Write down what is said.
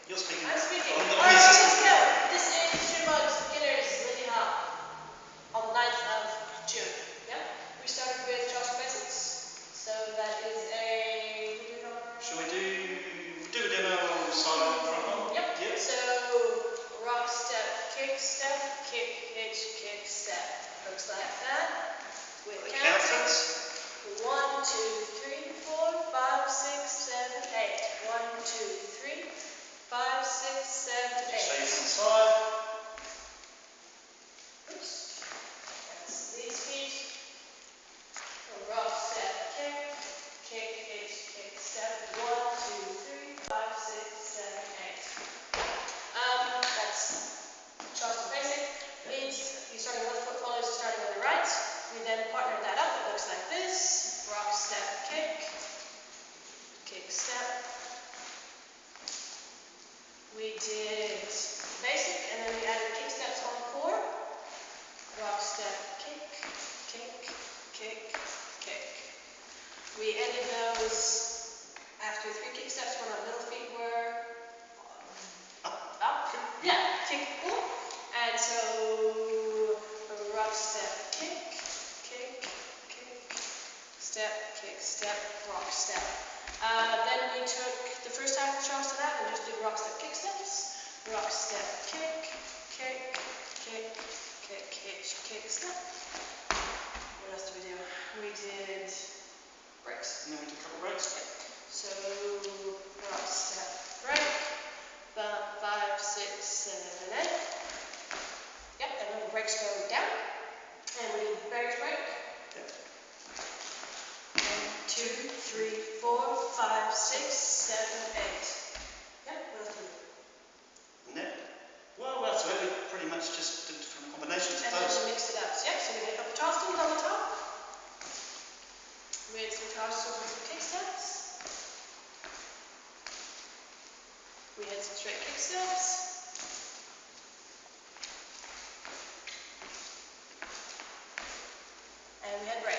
You're speaking. I'm speaking. On the Alright, system. let's go. This is Jitterbugs Beginners Lindy Hop on the 9th of June. Yeah? We started with Charleston Basics. So that is a... Shall we do a demo on side on front on? Yep. Yep. So, rock, step, kick, hitch, kick, step. Looks like that. With The counting. counters. 1, 2, 3, 4, 5, 6, 7, 8. 1, 2, 3, 5, 6, 7, 8. Shake on the side. Oops. That's these feet. Rock, step, kick, hitch, kick, step. 1, 2, 3, 5, 6, 7, 8. That's Charleston Basic. Means you starting with foot follows, starting on the right. We then partner that up. It looks like this. Rock, step, kick, step. We did basic, and then we added kick steps on 4. Rock, step, kick. We ended those after 3 kick steps when our middle feet were up. Yeah, kick, pull. And so, rock, step, kick, step, rock, step. Then we took the first half of Charleston out and just did rock, step, kick steps. Rock, step, kick, hitch, kick, step. What else did we do? We did breaks. And then we did a couple of breaks. So, rock, step, break. 5, 6, 7, 8. Yep, and then the breaks go down. And we do break. Yep. 1, 2, 3, 4, 5, 6, 7, 8. Yep, what else do we do? And then, well, that's it. We pretty much just did different combinations of And then those. we mixed it up. Yep, so we did a couple Charlestons on the top. We had some Charlestons with some kick steps. We had some straight kick steps. And we had breaks.